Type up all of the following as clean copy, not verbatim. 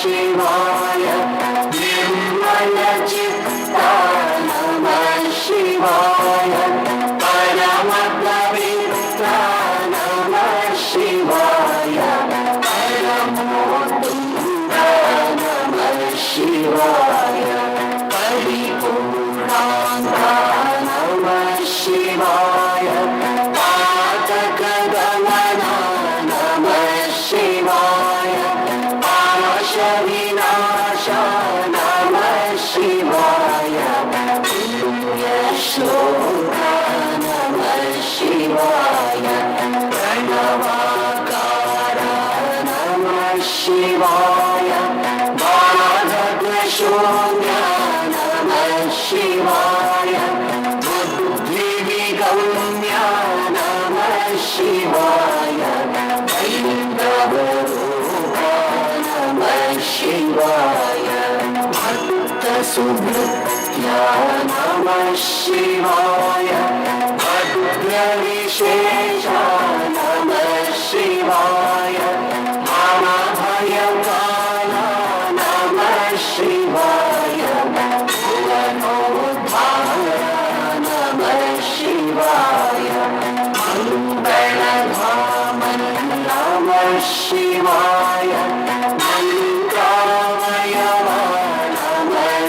Shivaya, Nirmala Chitta Namah Shivaya, Parama Pavitra Namah Shivaya, Paramotunda Namah Shivaya, Paripurnanta Namah Shivaya, Patakadamana Namah Shivaya, Vinasha Namah Shivaya, Punyashloka Namah Shivaya, Pranavakara Namah Shivaya, Bhagavashunya Namah Shivaya, Buddhivigamya Namah Shivaya, Vaindavarupa Shivaya, Bhakta Subhritya Namah Shivaya, Bhadra Vishesha Namah Shivaya, Mahabhayakala Namah Shivaya, Bhuvanodhara Namah Shivaya, Mangaladhaman Namah Shivaya,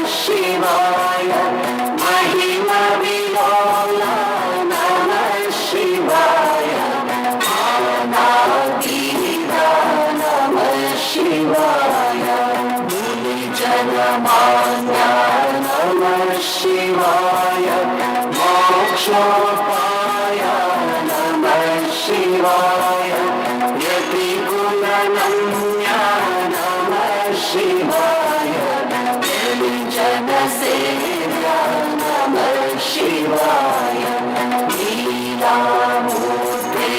Shivaya, Mahima Vilola Namah Shivaya, Anadira Namah Shivaya, Muni Janamanya Namah Shivaya, Mokshopaya Namah Shivaya, Yati Gunananya Namah Shivaya, Janasevya Namah Shivaya, Leelamurte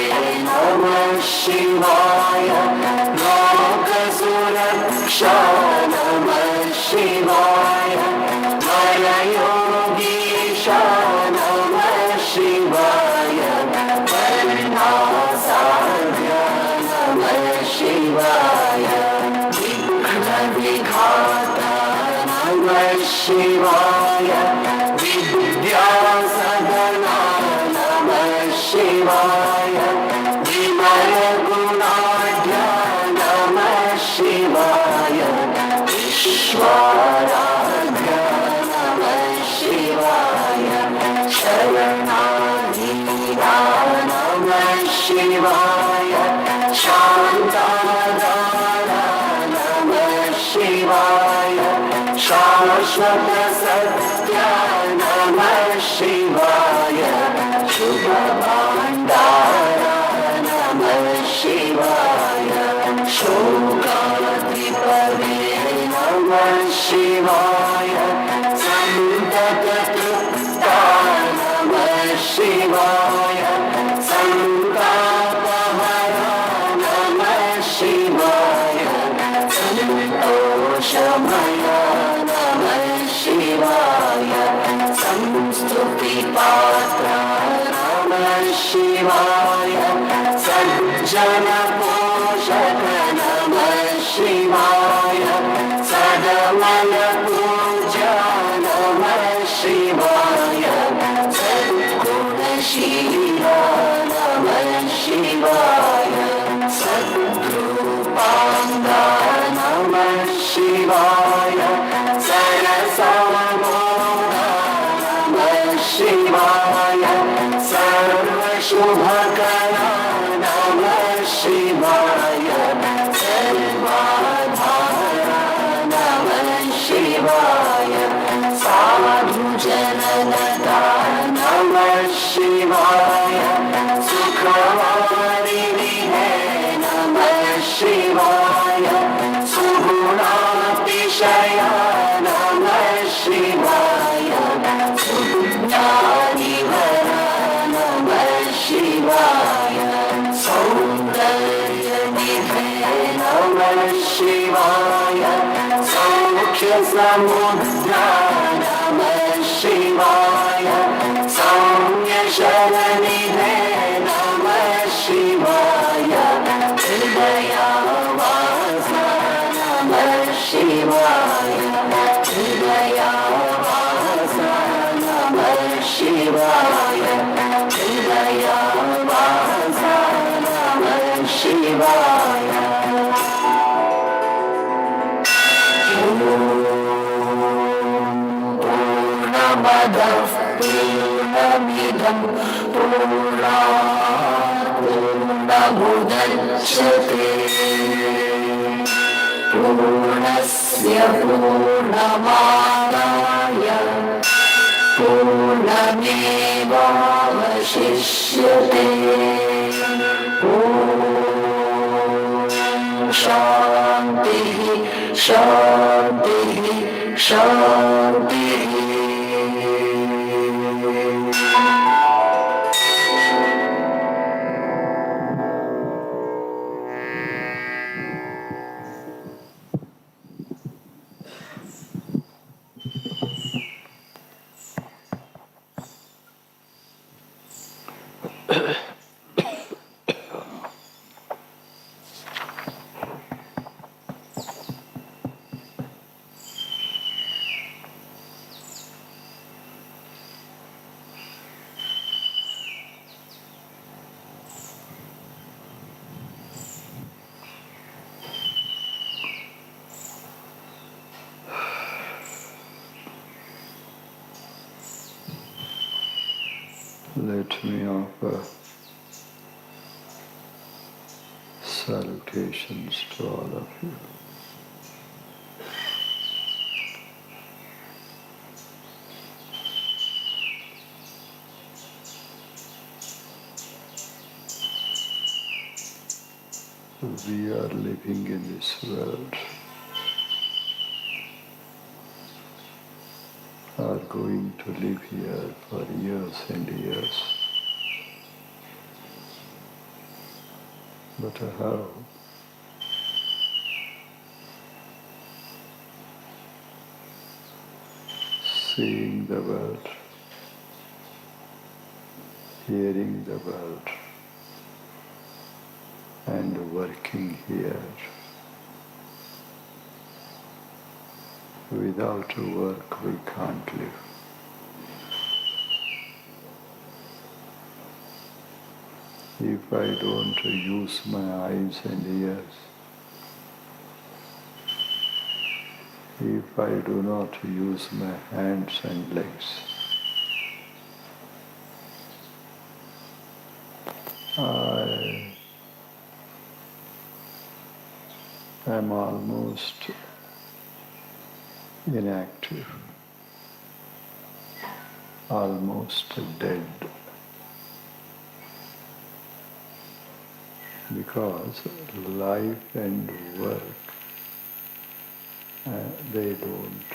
Namah Shivaya, Lokasuraksha Namah Shivaya, Marayogisha Namah Shivaya, Varnasadya Namah Shivaya, Vighnavighata Namah Shivaya, Vidyasadana Namah Shivaya, Vimalagunadya Namah Shivaya, Ishwaradya Namah Shivaya, Sharanadhira Namah Shivaya, Shantadara Namah Shivaya, Shashwata Satya Namah Shivaya, Shubhabhandara Namah Shivaya, Shokatripave Namah Shivaya, Santataputta Namah Shivaya, Santapahara Namah Shivaya, Santoshamaya Namah Shivaya, Samstuti Patra Namah Shivaya, Sajjana Poshaka Namah Shivaya, Sadamala Puja Namah Shivaya, Sadgunashila Namah Shivaya, Sadrupanga Namah Shivaya, Sarasamona Namah Shivaya, Sarvashubhakara Namah Shivaya, Sarvadhara Namah Shivaya, Sadhu Jananata Namah Shivaya, Sukhavari Namah Shivaya, Sugunatishaya Namah Shivaya, Sugnanivara Namah Shivaya, Saundarya Nidhe Namah Shivaya, Saukhya Samudra Namah Shivaya, Saumya Sharanidhe Namah Shivaya, Hridaya Vasa Namah Shivaya, Hridayavasa Namah Shivaya, Hridayavasa Namah Shivaya. Purnamadaഃ Purnamidam Purnāt Purnamudachyate Purnasya Purnamādāya Purnamevāvashishyate. Shanti, Shanti, Shanti. Let me offer salutations to all of you. We are living in this world, are going to live here for years and years. But how? Seeing the world, hearing the world, and working here. Without work we can't live. If I don't use my eyes and ears, if I do not use my hands and legs, I am almost inactive, almost dead, because life and work, they don't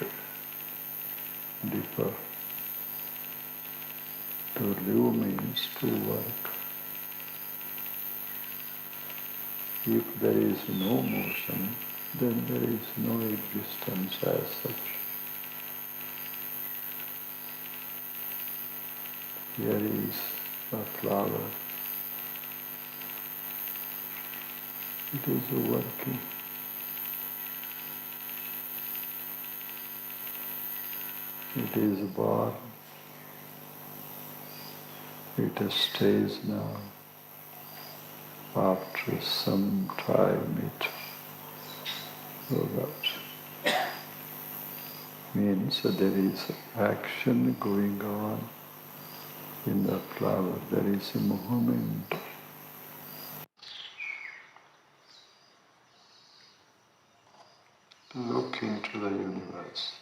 differ. To live means to work. If there is no motion, then there is no existence as such. Here is a flower. It is working. It is born. It stays now. After some time it goes out. Means there is action going on in the flower. There is a movement. Look into the universe.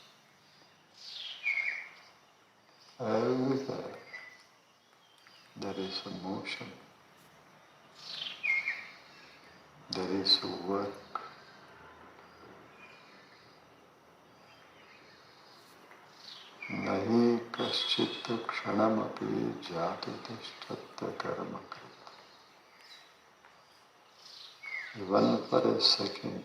Everywhere there is a motion. There is a work. Nahi kaschit kshanamapi jatu tishtatta karma krita. Even for a second,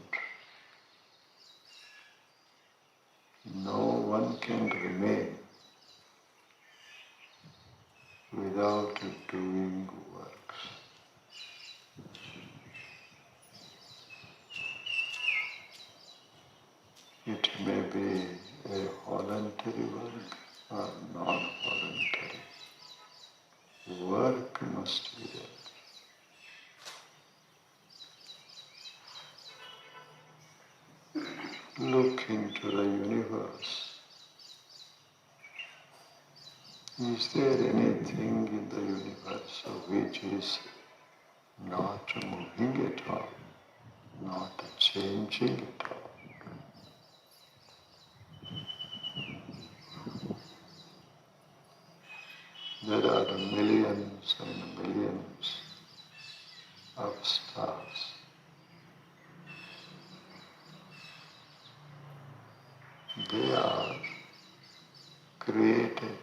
no one can remain without doing works. It may be a voluntary work or non-voluntary. Work must be there. Look into the universe. Is there anything in the universe which is not moving at all, not changing at all? There are millions and millions of stars. They are created.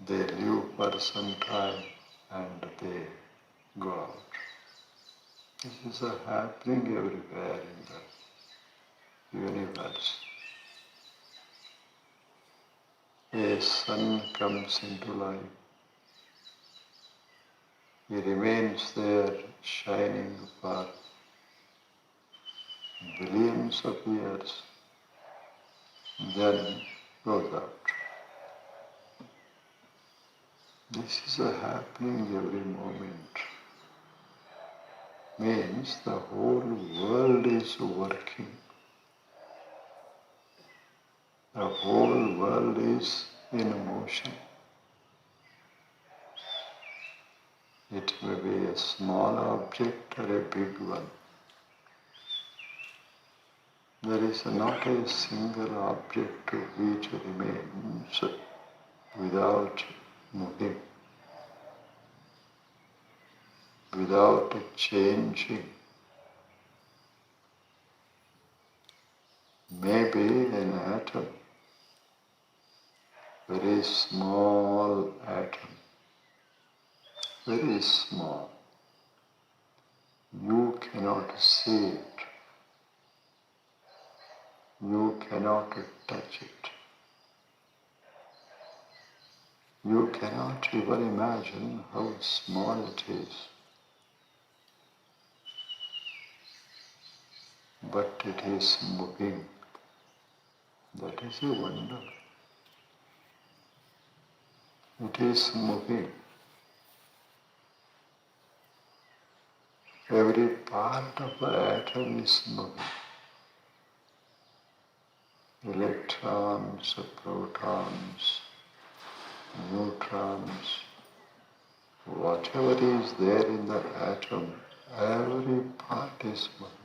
They live for some time and they go out. This is happening everywhere in the universe. A sun comes into life. He remains there shining for billions of years, then goes out. This is happening every moment. Means the whole world is working. The whole world is in motion. It may be a small object or a big one. There is not a single object which remains without moving, without changing. Maybe an atom, very small atom, very small. You cannot see it. You cannot touch it. You cannot even imagine how small it is. But it is moving. That is a wonder. It is moving. Every part of the atom is moving. Electrons, protons, neutrons, whatever is there in the atom, every part is moving.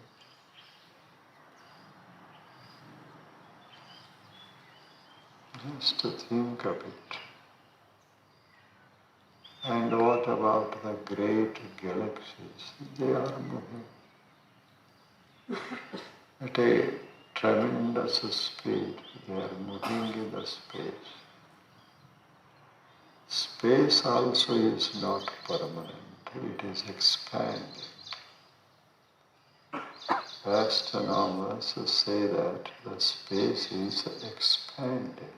Just to think of it. And what about the great galaxies? They are moving at a tremendous speed. They are moving in the space. Space also is not permanent. It is expanding. Astronomers say that the space is expanding.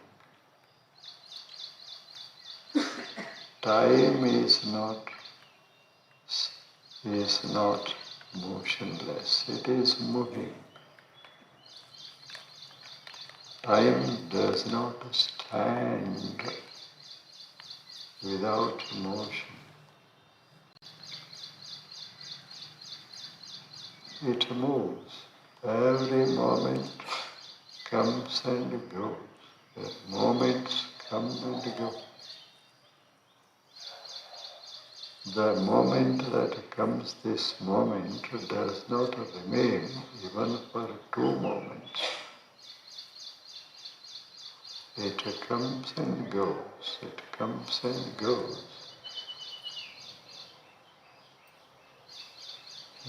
Time is not motionless. It is moving. Time does not stand without motion. It moves. Every moment comes and goes. The moments come and go. The moment that comes, this moment does not remain even for 2 moments. It comes and goes. It comes and goes.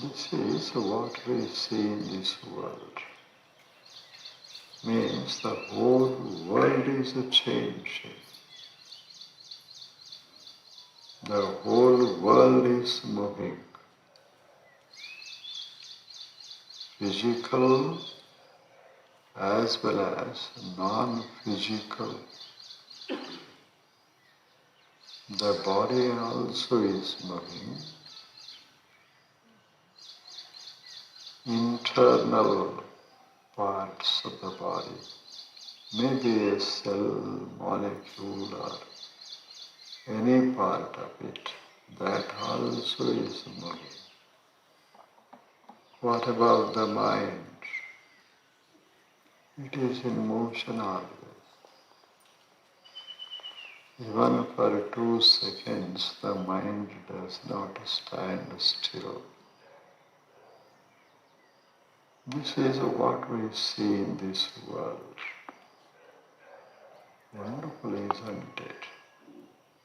This is what we see in this world. Means the whole world is changing. The whole world is moving. Physical as well as non-physical. The body also is moving. Internal parts of the body, maybe a cell, molecule or any part of it, that also is moving. What about the mind? It is in motion always. Even for 2 seconds, the mind does not stand still. This is what we see in this world. Wonderful, isn't it?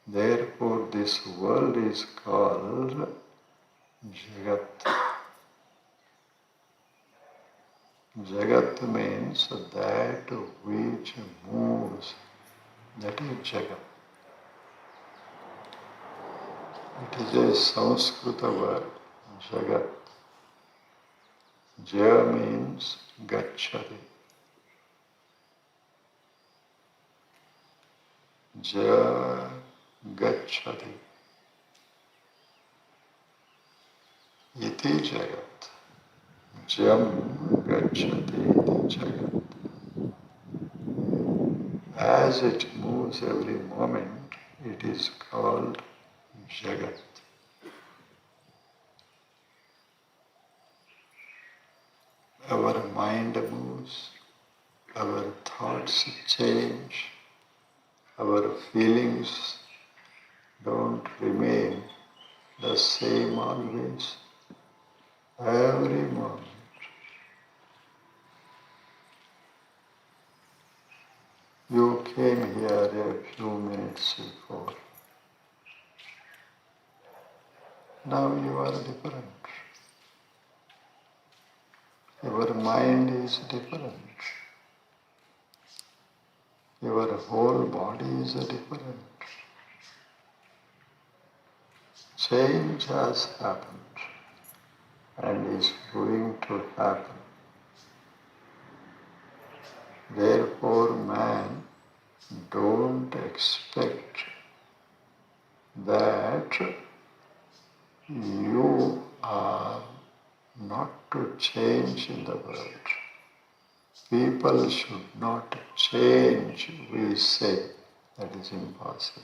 Therefore, this world is called Jagat. Jagat means that which moves. That is Jagat. It is a Sanskrit word, Jagat. Ja means Gacchati. Ja Gacchati. Iti Jagat. Jam Gacchati iti Jagat. As it moves every moment, it is called Jagat. Our mind moves, our thoughts change, our feelings don't remain the same always, every moment. You came here a few minutes before. Now you are different. Your mind is different. Your whole body is different. Change has happened and is going to happen. Therefore, man, don't expect that you are not to change in the world. People should not change, we say. That is impossible.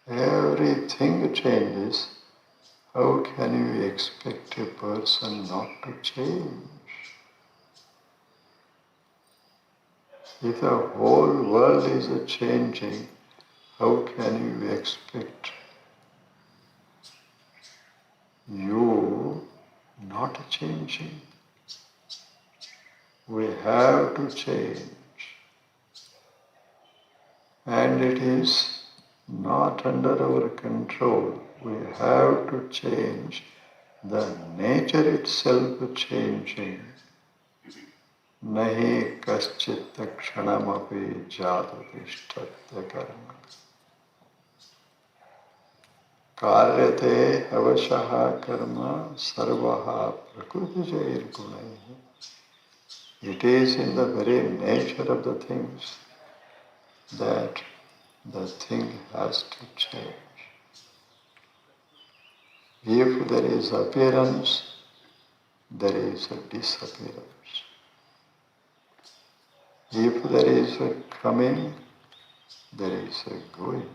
Everything changes. How can you expect a person not to change? If the whole world is changing, how can you expect you not changing? We have to change. And it is not under our control. We have to change. The nature itself changing. Nahi kaschit kshanamapi jatutishtatya karma. Karyate avashaha karma sarvaha prakrutijair gunaihi. It is in the very nature of the things that the thing has to change. If there is appearance, there is a disappearance. If there is a coming, there is a going.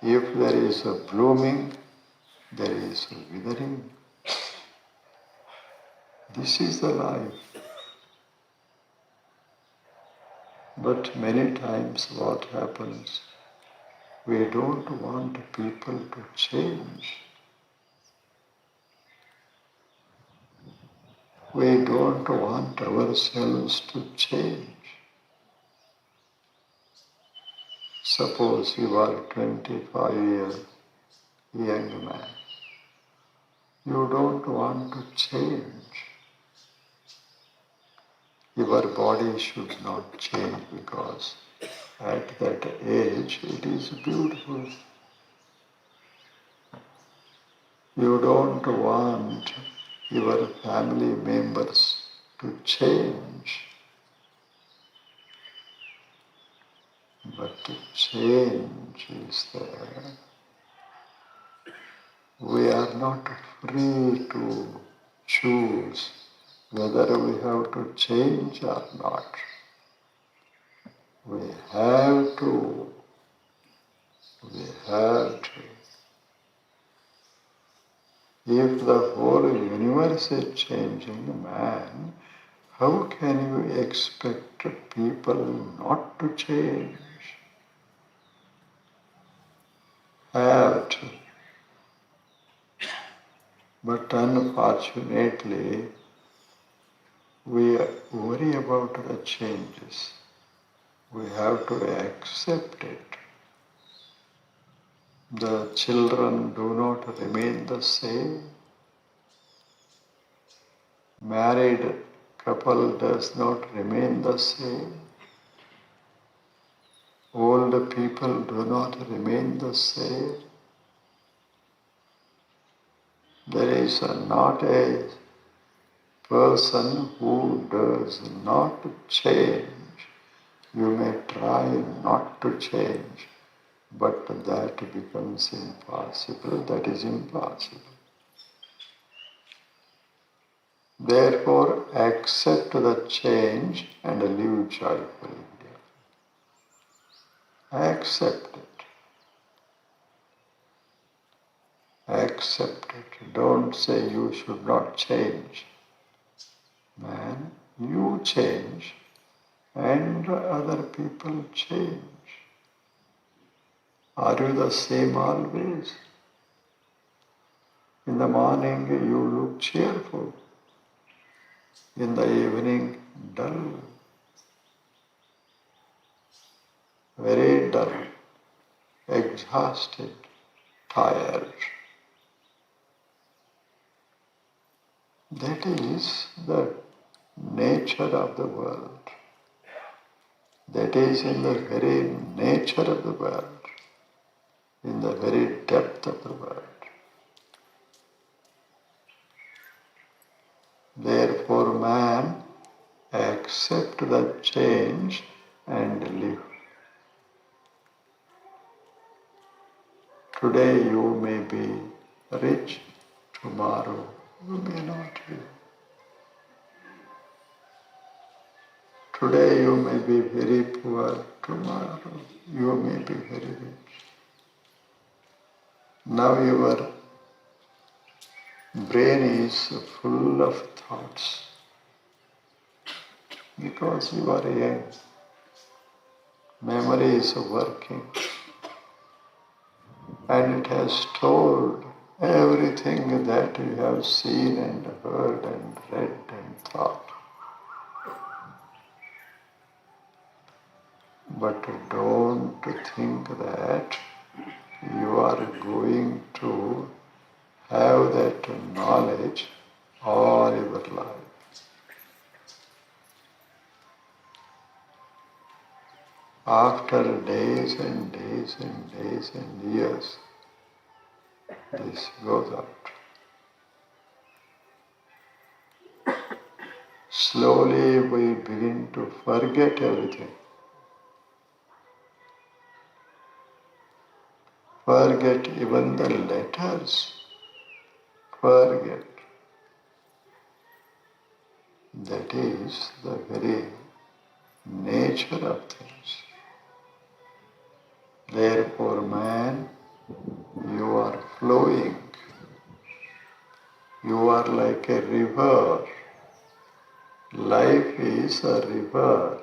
If there is a blooming, there is a withering. This is the life. But many times what happens, we don't want people to change. We don't want ourselves to change. Suppose you are 25-year young man. You don't want to change. Your body should not change because at that age it is beautiful. You don't want your family members to change. But change is there. We are not free to choose whether we have to change or not. We have to. We have to. If the whole universe is changing, man, how can you expect people not to change? Have to. But unfortunately, we worry about the changes. We have to accept it. The children do not remain the same. Married couple does not remain the same. Old people do not remain the same. There is not a person who does not change. You may try not to change, but that becomes impossible. That is impossible. Therefore, accept the change and live joyfully. Accept it. Accept it. Don't say you should not change. Man, you change and other people change. Are you the same always? In the morning you look cheerful. In the evening, dull. Very dull. Exhausted. Tired. That is the nature of the world. That is in the very nature of the world, in the very depth of the world. Therefore, man, accept the change and live. Today you may be rich, tomorrow you may not be. Today you may be very poor, tomorrow you may be very rich. Now your brain is full of thoughts because you are young. Memory is working and it has stored everything that you have seen and heard and read and thought. But don't think that you are going to have that knowledge all your life. After days and days and days and years, this goes out. Slowly we begin to forget everything. Forget even the letters. Forget. That is the very nature of things. Therefore, man, you are flowing. You are like a river. Life is a river.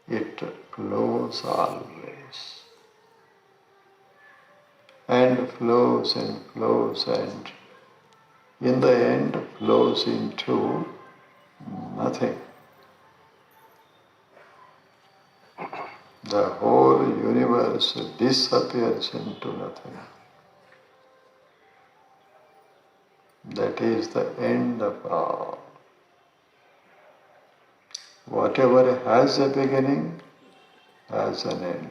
It flows always. And flows and flows and in the end flows into nothing. The whole universe disappears into nothing. That is the end of all. Whatever has a beginning has an end.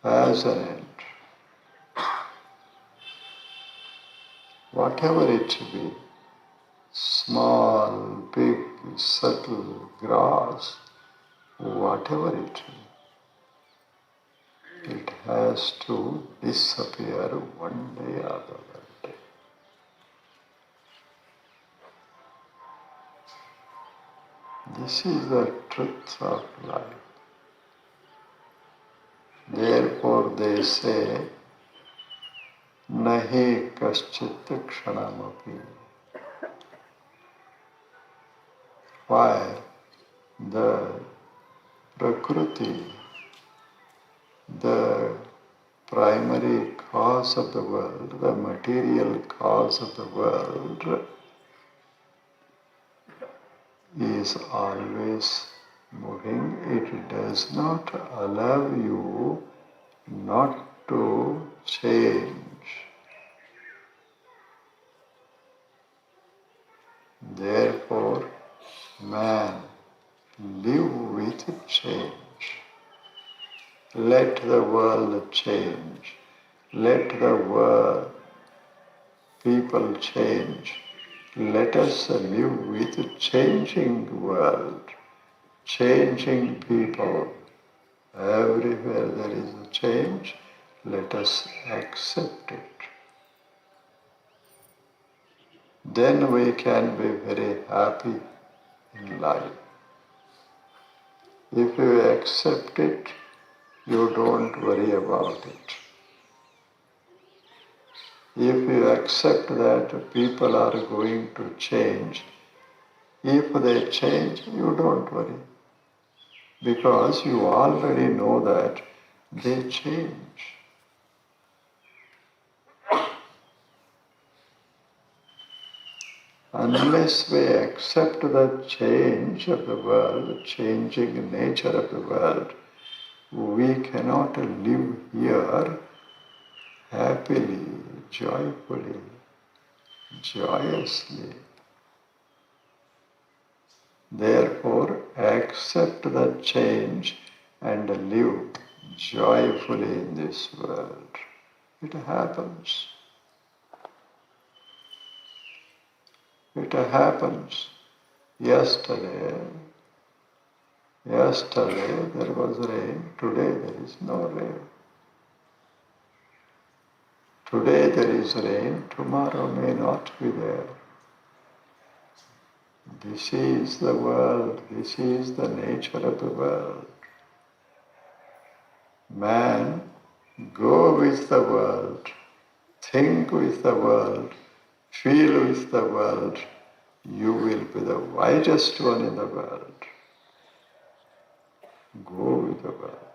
Has an end. Whatever it be, small, big, subtle, gross, whatever it be, it has to disappear one day or the other day. This is the truth of life. Therefore they say, Nahi kaschit kshanamapi. Why? The Prakriti, the primary cause of the world, the material cause of the world, is always moving. It does not allow you not to change. Therefore, man, live with change. Let the world change. Let the world, people change. Let us live with changing world, changing people. Everywhere there is a change, let us accept it. Then we can be very happy in life. If you accept it, you don't worry about it. If you accept that people are going to change, if they change, you don't worry. Because you already know that they change. Unless we accept the change of the world, changing nature of the world, we cannot live here happily, joyfully, joyously. Therefore, accept the change and live joyfully in this world. It happens. It happens. Yesterday there was rain, today there is no rain. Today there is rain, tomorrow may not be there. This is the world, this is the nature of the world. Man, go with the world, think with the world, feel with the world. You will be the wisest one in the world. Go with the world.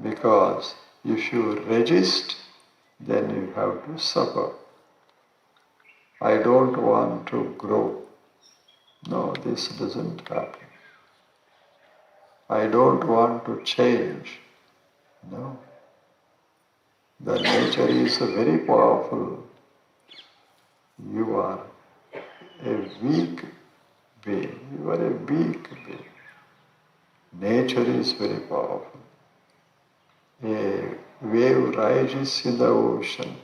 Because if you resist, then you have to suffer. I don't want to grow. No, this doesn't happen. I don't want to change. No. The nature is very powerful. You are a weak being. You are a weak being. Nature is very powerful. A wave rises in the ocean.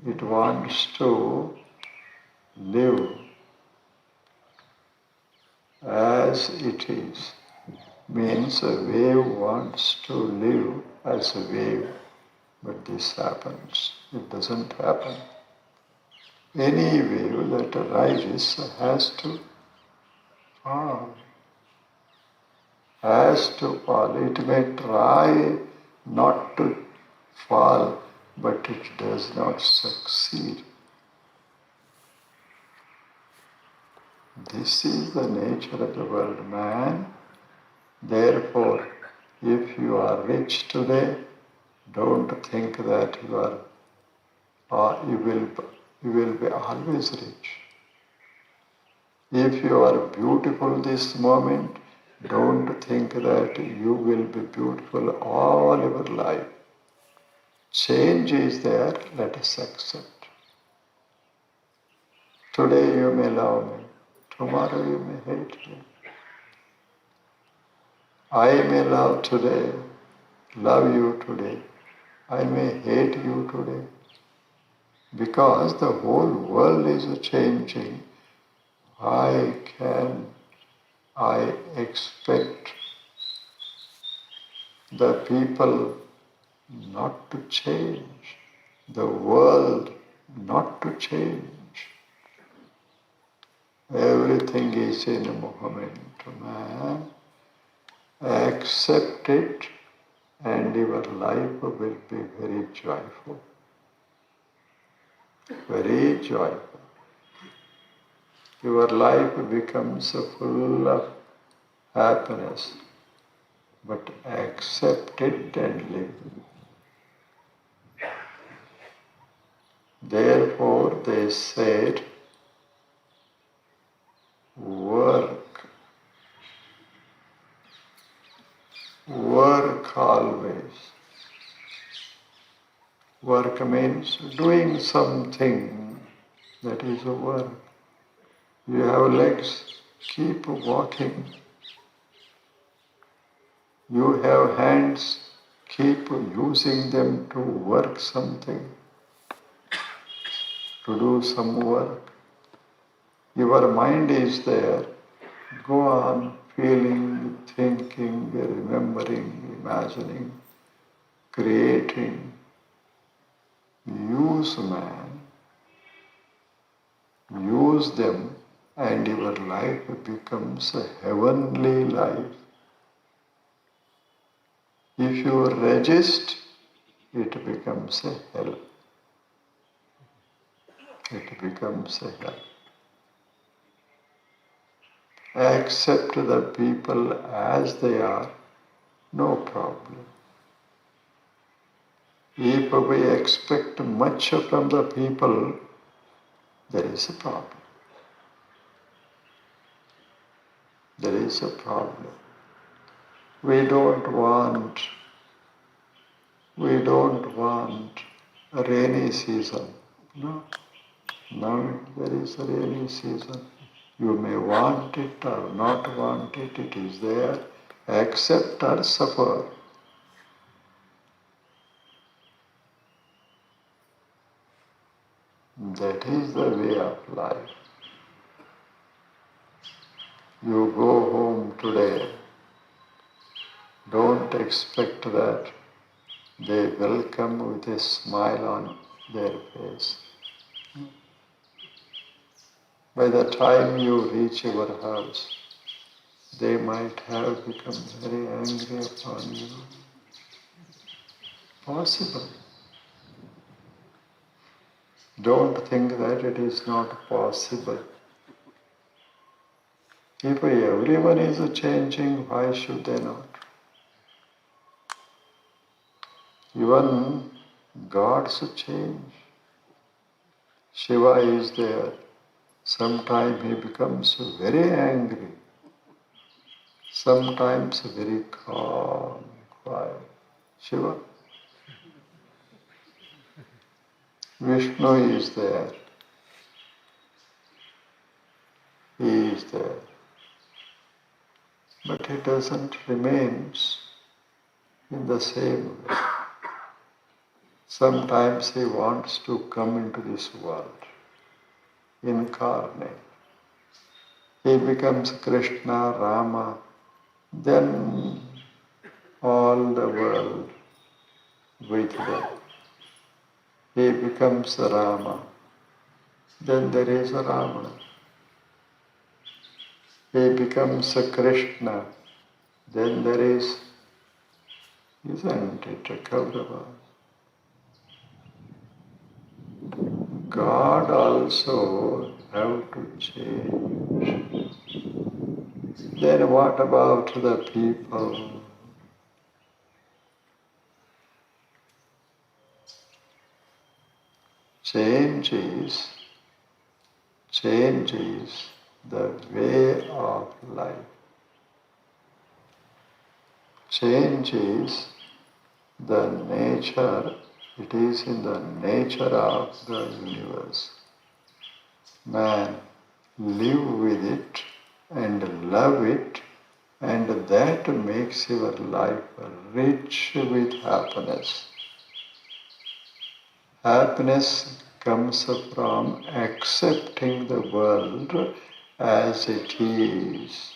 It wants to live as it is. Means a wave wants to live as a wave, but this happens. It doesn't happen. Any wave that arises has to fall. Has to fall. It may try not to fall, but it does not succeed. This is the nature of the world, man. Therefore, if you are rich today, don't think that you will be always rich. If you are beautiful this moment, don't think that you will be beautiful all your life. Change is there, let us accept. Today you may love me, tomorrow you may hate me. I may love you today. I may hate you today. Because the whole world is changing, I expect the people not to change, the world not to change. Everything is in a movement. Man, accept it and your life will be very joyful. Very joyful. Your life becomes full of happiness. But accept it and live. Therefore, they said, work, work always. Work means doing something, that is a work. You have legs, keep walking. You have hands, keep using them to work something, to do some work. Your mind is there. Go on feeling, thinking, remembering, imagining, creating. Use man. Use them and your life becomes a heavenly life. If you resist, it becomes a hell. It becomes a hell. Accept the people as they are, no problem. If we expect much from the people, there is a problem. There is a problem. We don't want a rainy season. No. Now there is a rainy season. You may want it or not want it, it is there. Accept or suffer. That is the way of life. You go home today, don't expect that they welcome with a smile on their face. By the time you reach your house, they might have become very angry upon you. Possible. Don't think that it is not possible. If everyone is changing, why should they not? Even gods change. Shiva is there. Sometimes he becomes very angry. Sometimes very calm, quiet. Shiva. Vishnu is there. He is there. But he doesn't remain in the same way. Sometimes he wants to come into this world, incarnate. He becomes Krishna, Rama, then all the world with them. He becomes Rama, then there is a Ravana. He becomes a Krishna, then there is, isn't it, a Kaurava? God also have to change. Then what about the people? Change is the way of life. Change is the nature, it is in the nature of the universe. Man, live with it and love it, and that makes your life rich with happiness. Happiness comes from accepting the world as it is,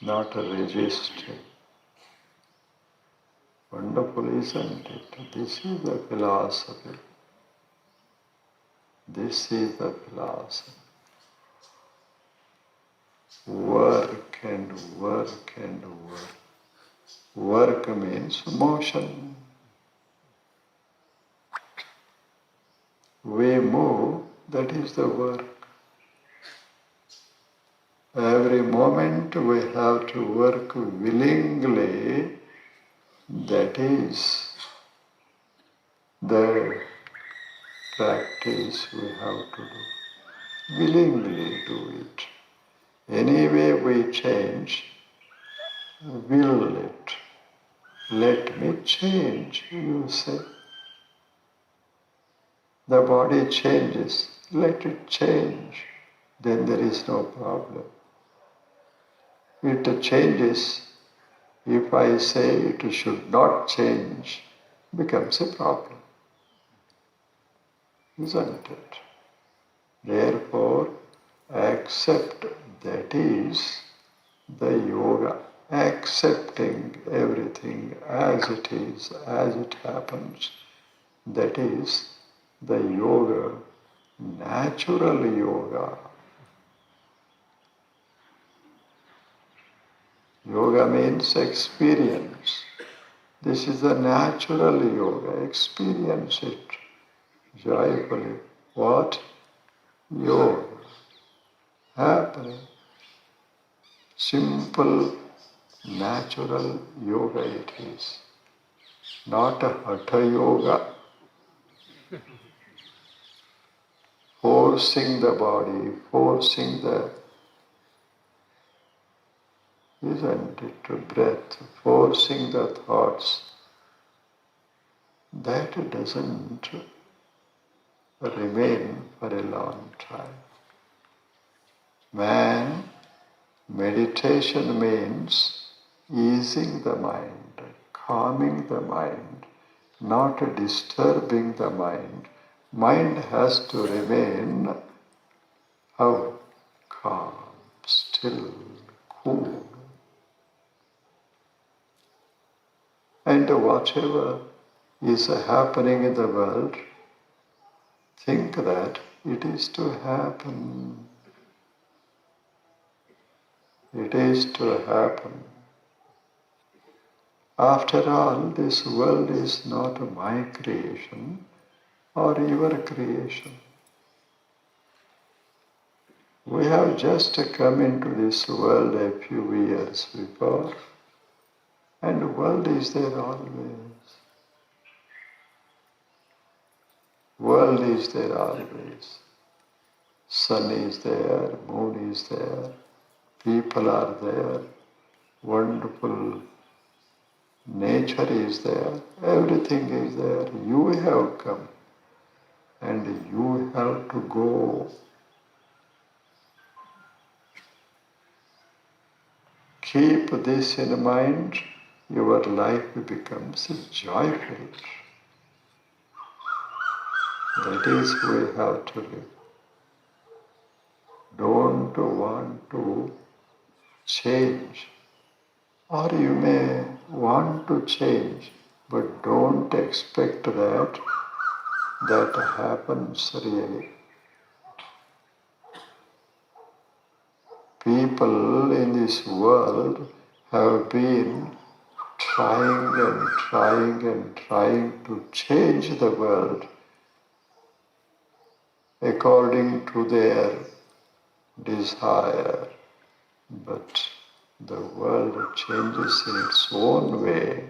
not resisting. Wonderful, isn't it? This is the philosophy. This is the philosophy. work and work and work. Work means motion. We move, that is the work. Every moment we have to work willingly, that is the practice we have to do. Willingly do it. Any way we change, will it. Let me change, you say. The body changes, let it change. Then there is no problem. It changes. If I say it should not change, becomes a problem. Isn't it? Therefore, accept, that is the yoga. Accepting everything as it is, as it happens. That is the yoga, natural yoga. Yoga means experience. This is the natural yoga. Experience it joyfully. What? Yoga. Happening. Simple, natural yoga it is. Not a hatha yoga. Forcing the body, forcing the, isn't it, breath, forcing the thoughts. That doesn't remain for a long time. Man, meditation means easing the mind, calming the mind, not disturbing the mind. Mind has to remain how? Calm, still, cool. And whatever is happening in the world, think that it is to happen. It is to happen. After all, this world is not my creation or your creation. We have just come into this world a few years before, and the world is there always. World is there always. Sun is there, moon is there, people are there, wonderful nature is there, everything is there. You have come and you have to go. Keep this in mind, your life becomes joyful. That is, we have to live. Don't want to change. Or you may want to change, but don't expect that happens really. People in this world have been trying to change the world according to their desire. But the world changes in its own way,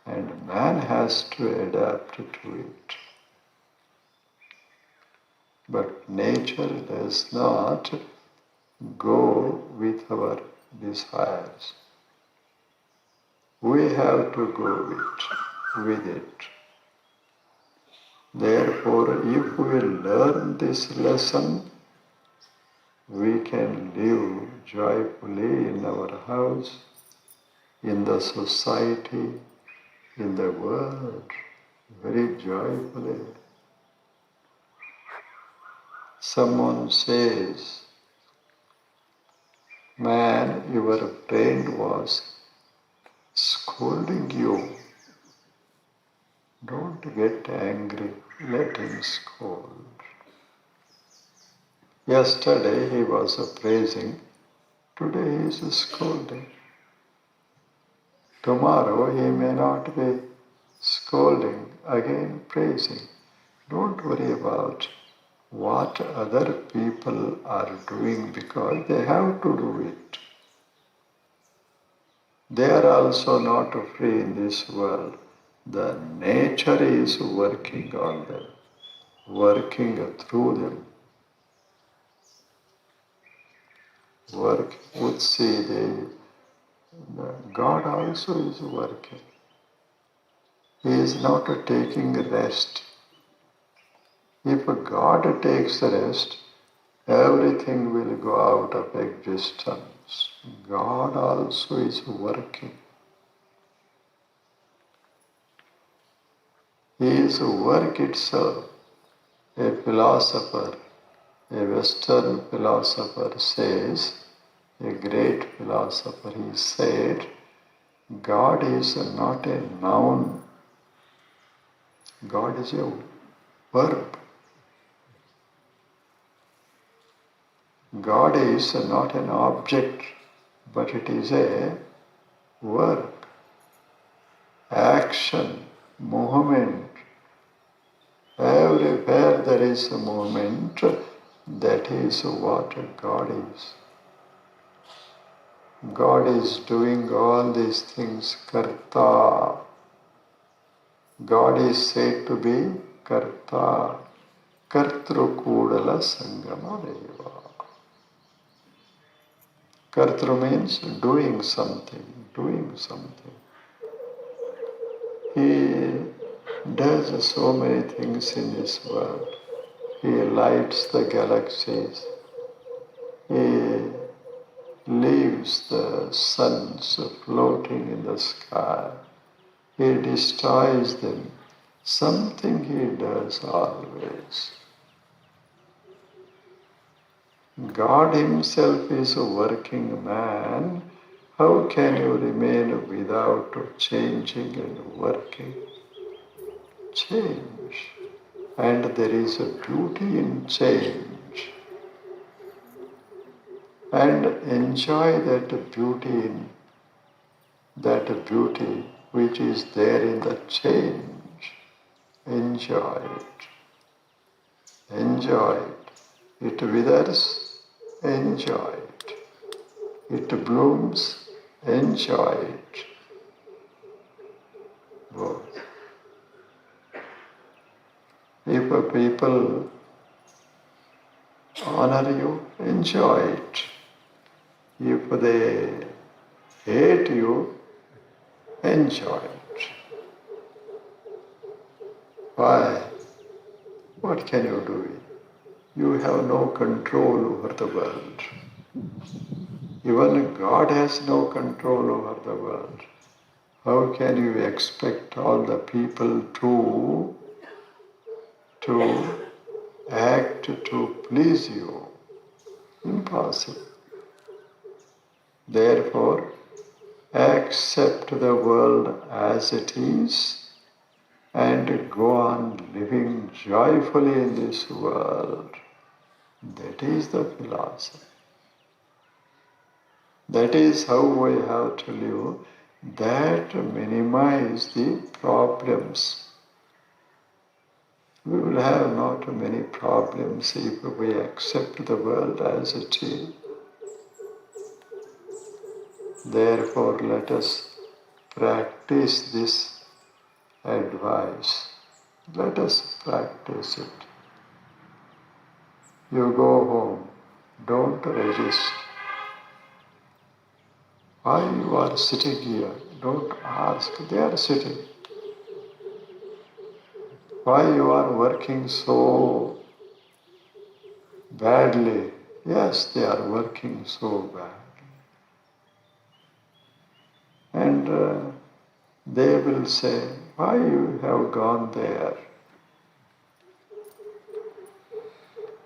and man has to adapt to it. But nature does not go with our desires. We have to go with it. Therefore, if we learn this lesson, we can live joyfully in our house, in the society, in the world, very joyfully. Someone says, man, your friend was scolding you. Don't get angry, let him scold. Yesterday he was praising Today he is scolding. Tomorrow he may not be scolding, again praising. Don't worry about what other people are doing because they have to do it. They are also not free in this world. The nature is working on them, working through them. Work would see God also is working. He is not taking rest. If God takes rest, everything will go out of existence. God also is working. He is work itself. A philosopher, a Western philosopher says, a great philosopher, he said, God is not a noun, God is a verb. God is not an object, but it is a work, action, movement. Everywhere there is a movement, that is what God is. God is doing all these things, Karta. God is said to be Karta. Kartru Kudala Sangama Deva. Kartru means doing something, doing something. He does so many things in this world. He lights the galaxies. He leaves the suns floating in the sky. He destroys them. Something he does always. God himself is a working man. How can you remain without changing and working? Change. And there is a beauty in change. And enjoy that beauty which is there in the change. Enjoy it. Enjoy it. It withers, enjoy it. It blooms, enjoy it. Both. If people honor you, enjoy it. If they hate you, enjoy it. Why? What can you do? You have no control over the world. Even God has no control over the world. How can you expect all the people to act to please you? Impossible. Therefore, accept the world as it is and go on living joyfully in this world. That is the philosophy. That is how we have to live. That minimize the problems. We will have not many problems if we accept the world as it is. Therefore, let us practice this advice. Let us practice it. You go home, don't resist. Why you are sitting here? Don't ask. They are sitting. Why you are working so badly? Yes, they are working so badly. And they will say, why you have gone there?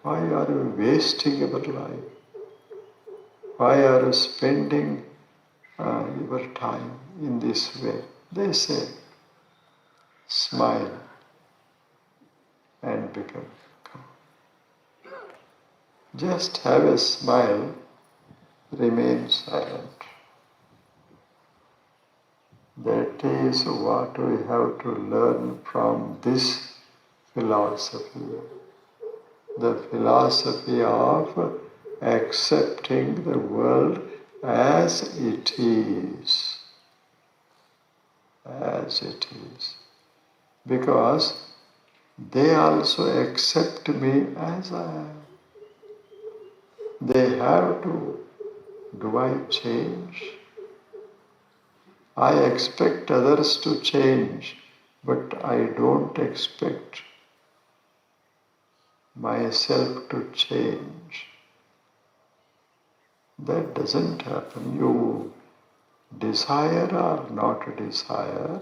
Why are you wasting your life? Why are you spending your time in this way? They say, smile and become calm. Just have a smile remain silent. That is what we have to learn from this philosophy. The philosophy of accepting the world as it is. As it is. Because they also accept me as I am. They have to. Do I change? I expect others to change, but I don't expect myself to change. That doesn't happen. You desire or not desire,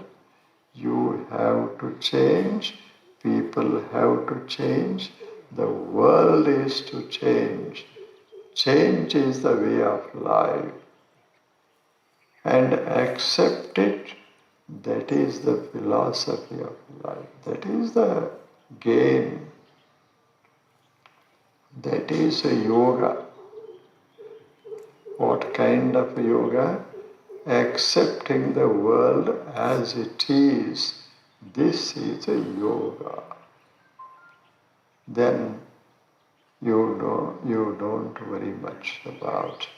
you have to change, people have to change, the world is to change. Change is the way of life. And accept it, that is the philosophy of life. That is the gain. That is a yoga. What kind of yoga? Accepting the world as it is. This is a yoga. Then you don't worry much about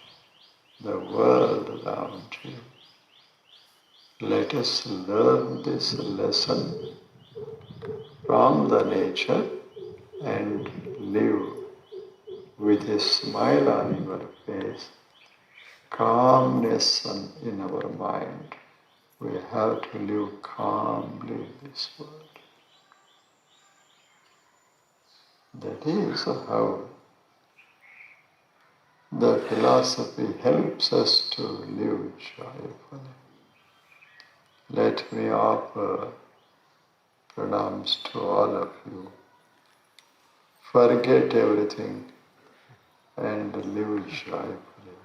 the world around you. Let us learn this lesson from the nature and live with a smile on your face, calmness in our mind. We have to live calmly in this world. That is how the philosophy helps us to live joyfully. Let me offer pranams to all of you. Forget everything and live joyfully.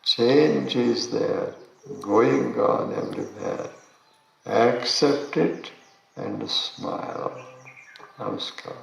Change is there, going on everywhere. Accept it and smile. Namaskar.